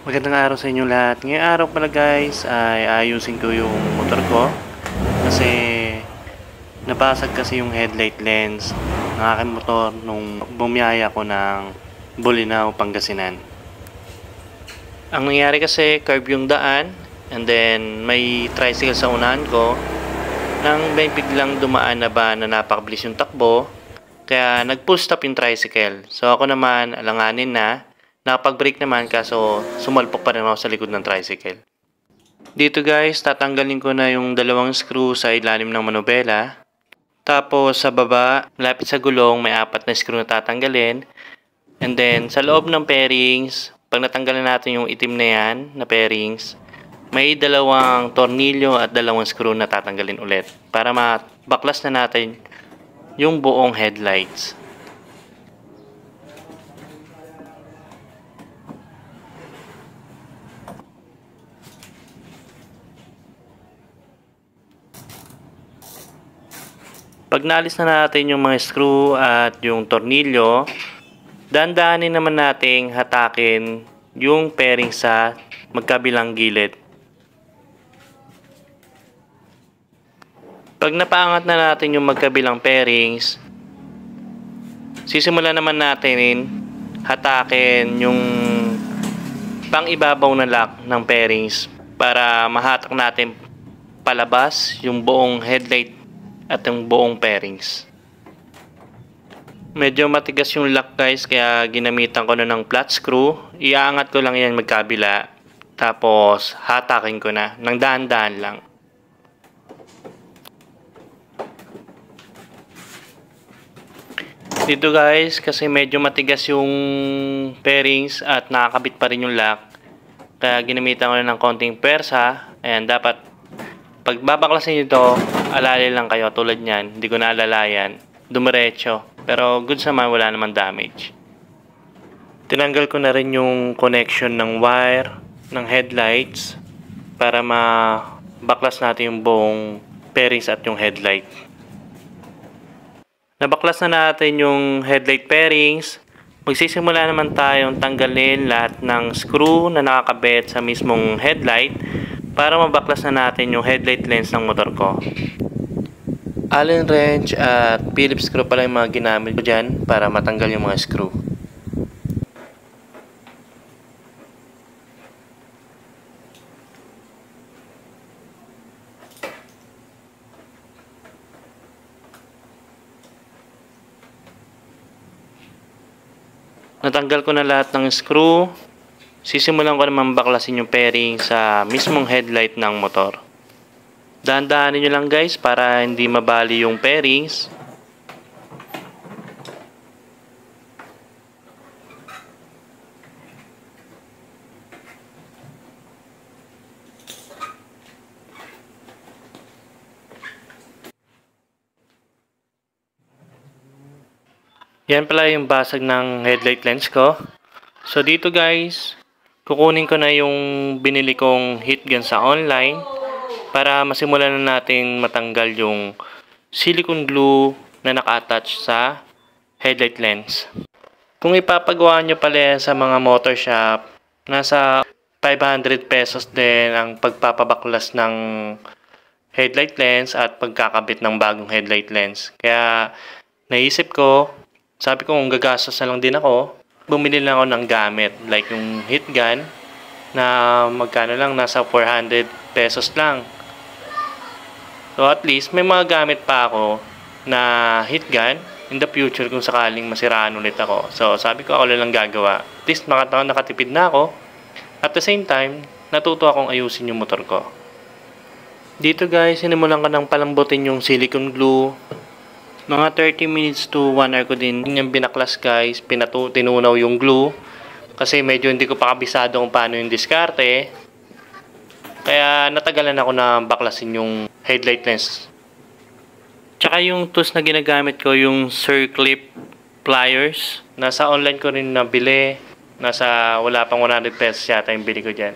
Magandang araw sa inyo lahat. Ngayong araw pala guys ay ayusin ko yung motor ko kasi nabasag kasi yung headlight lens ng aking motor nung bumiyaya ko ng Bolinao, Pangasinan. Ang nangyari kasi curve yung daan and then may tricycle sa unahan ko nang may biglang dumaan na ba na napakabilis yung takbo kaya nag-full stop yung tricycle. So ako naman alanganin na nakapag-brake naman kaso sumalpok pa rin ako sa likod ng tricycle. Dito guys, tatanggalin ko na yung dalawang screw sa ilalim ng manubela. Tapos sa baba, malapit sa gulong, may 4 na screw na tatanggalin. And then sa loob ng pairings, pag natanggalan natin yung itim na yan na pairings, may dalawang tornilyo at dalawang screw na tatanggalin ulit para mabaklas na natin yung buong headlights. Pag naalis na natin yung mga screw at yung tornilyo, dandahanin naman nating hatakin yung pairing sa magkabilang gilid. Pag napaangat na natin yung magkabilang pairings, sisimulan naman natin hatakin yung pang-ibabaw na lock ng pairings para mahatak natin palabas yung buong headlight at yung buong pairings. Medyo matigas yung lock guys kaya ginamitan ko na ng flat screw. Iaangat ko lang yan magkabila tapos hatakin ko na ng dahan-dahan lang. Dito guys kasi medyo matigas yung pairings at nakakabit pa rin yung lock kaya ginamitan ko na ng konting persa. Ayan, dapat pag babaklasin ito, alali lang kayo tulad niyan. Hindi ko na alalayan. Dumiretso. Pero goods naman, wala naman damage. Tinanggal ko na rin yung connection ng wire ng headlights para mabaklas natin yung buong pairings at yung headlight. Nabaklas na natin yung headlight pairings. Magsisimula naman tayong tanggalin lahat ng screw na nakakabit sa mismong headlight para mabaklas na natin yung headlight lens ng motor ko. Allen wrench at Phillips screw pala yung mga ginamit ko dyan para matanggal yung mga screw. Natanggal ko na lahat ng screw. Sisimulan ko naman baklasin yung pairing sa mismong headlight ng motor. Dahan-dahanin nyo lang guys para hindi mabali yung pairings. Yan pala yung basag ng headlight lens ko. So dito guys, kukunin ko na yung binili kong heat gun sa online para masimulan na natin matanggal yung silicone glue na naka-attach sa headlight lens. Kung ipapagawa nyo pala sa mga motor shop, nasa 500 pesos din ang pagpapabaklas ng headlight lens at pagkakabit ng bagong headlight lens. Kaya naisip ko, sabi ko kung gagastos na lang din ako, bumili lang ako ng gamit like yung heat gun na magkano lang, nasa 400 pesos lang. So at least may mga gamit pa ako na heat gun in the future kung sakaling masiraan ulit ako. So sabi ko ako lang gagawa. At least nakatipid na ako. At the same time, natuto akong ayusin yung motor ko. Dito guys, sinimulan ko ng palambutin yung silicone glue. Mga 30 minutes to 1 hour ko din yung binaklas guys. Tinunaw yung glue. Kasi medyo hindi ko pa kabisado kung paano yung diskarte. Kaya natagalan ako na baklasin yung headlight lens. Tsaka yung tools na ginagamit ko, yung circlip pliers. Nasa online ko rin nabili. Wala pang 100 pesos yata yung bili ko dyan.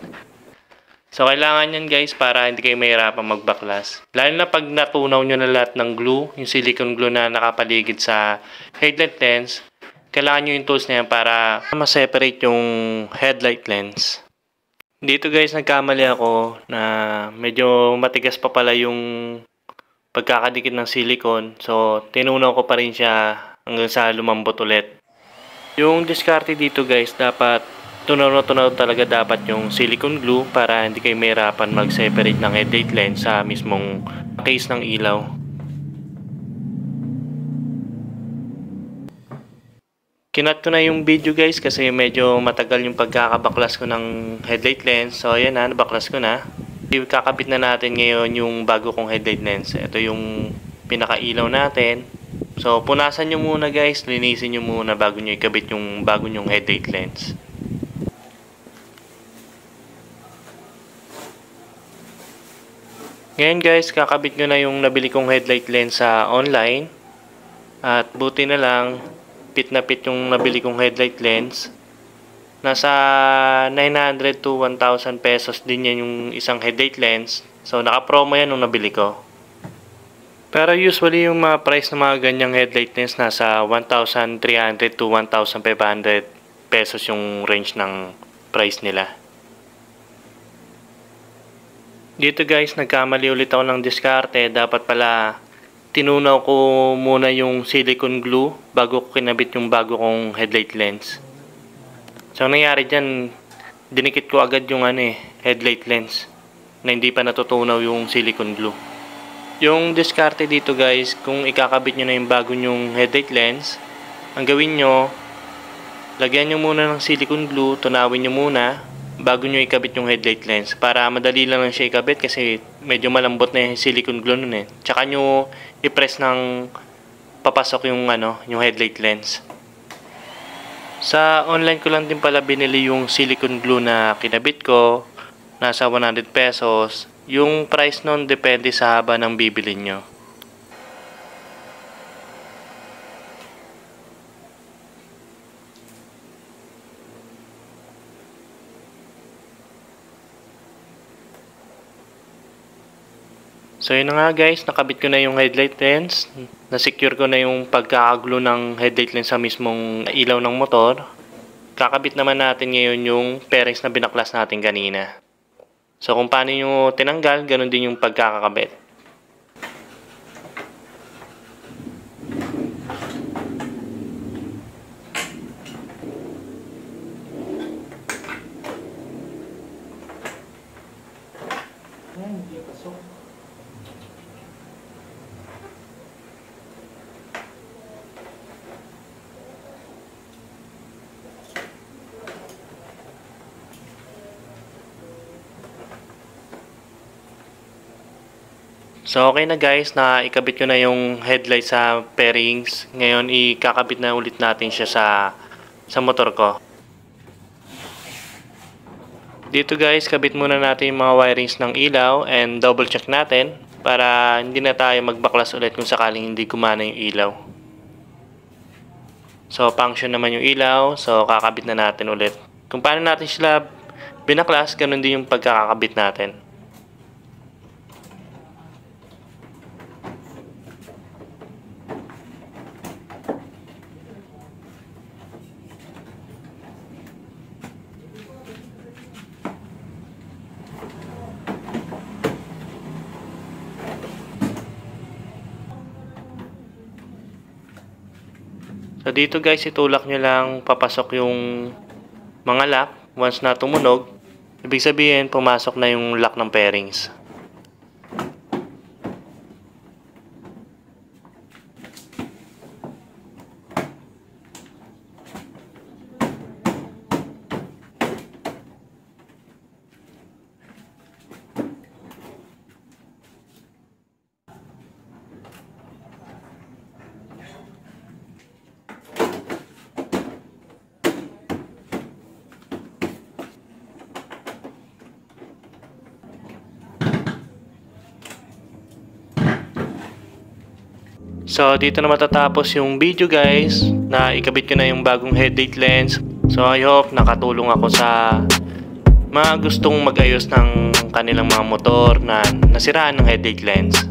So, kailangan yan guys para hindi kayo mahirapang magbaklas. Lalo na pag natunaw nyo na lahat ng glue, yung silicone glue na nakapaligid sa headlight lens, kailangan nyo yung tools na yan para ma-separate yung headlight lens. Dito guys, nagkamali ako na medyo matigas pa pala yung pagkakadikit ng silicone. So, tinunaw ko pa rin siya hanggang sa lumambot ulit. Yung diskarte dito guys, dapat tunaw na tunaw talaga dapat yung silicone glue para hindi kayo mahirapan mag-separate ng headlight lens sa mismong case ng ilaw. Kinat ko na yung video guys kasi medyo matagal yung pagkakabaklas ko ng headlight lens. So ayan na, nabaklas ko na. Kakabit na natin ngayon yung bago kong headlight lens. Ito yung pinakailaw natin. So punasan nyo muna guys, linisin nyo muna bago nyo ikabit yung bago nyong headlight lens. Ngayon guys, kakabit ko na yung nabili kong headlight lens sa online. At buti na lang, pit na pit yung nabili kong headlight lens. Nasa 900 to 1,000 pesos din yan yung isang headlight lens. So naka-promo yan nung nabili ko. Pero usually yung mga price ng mga ganyang headlight lens nasa 1,300 to 1,500 pesos yung range ng price nila. Dito guys, nagkamali ulit ako ng diskarte. Dapat pala tinunaw ko muna yung silicone glue bago ko kinabit yung bago kong headlight lens. So, ang nangyari dyan, dinikit ko agad yung headlight lens na hindi pa natutunaw yung silicone glue. Yung diskarte dito guys, kung ikakabit nyo na yung bago nyong headlight lens, ang gawin nyo, lagyan nyo muna ng silicone glue, tunawin nyo muna bago nyo ikabit yung headlight lens para madali lang siya ikabit kasi medyo malambot na yung silicone glue nun eh. Tsaka nyo i-press ng papasok yung yung headlight lens. Sa online ko lang din pala binili yung silicone glue na kinabit ko, nasa 100 pesos. Yung price nun depende sa haba ng bibili nyo. So yun na nga guys, nakabit ko na yung headlight lens. Na-secure ko na yung pagkakaglue ng headlight lens sa mismong ilaw ng motor. Kakabit naman natin ngayon yung pairings na binaklas natin kanina. So kung paano nyo tinanggal, ganun din yung pagkakakabit. So okay na guys, na ikabit ko na yung headlight sa pairings. Ngayon ikakabit na ulit natin siya sa motor ko. Dito guys, kabit muna natin yung mga wirings ng ilaw and double check natin para hindi na tayo magbaklas ulit kung sakaling hindi gumana yung ilaw. So function naman yung ilaw, so kakabit na natin ulit. Kung paano natin sila binaklas, ganun din yung pagkakabit natin. So dito guys, itulak nyo lang papasok yung mga lock. Once na tumunog, ibig sabihin pumasok na yung lock ng pairings. So, dito na matatapos yung video guys, na ikabit ko na yung bagong headlight lens. So, I hope nakatulong ako sa mga gustong mag-ayos ng kanilang mga motor na nasiraan ng headlight lens.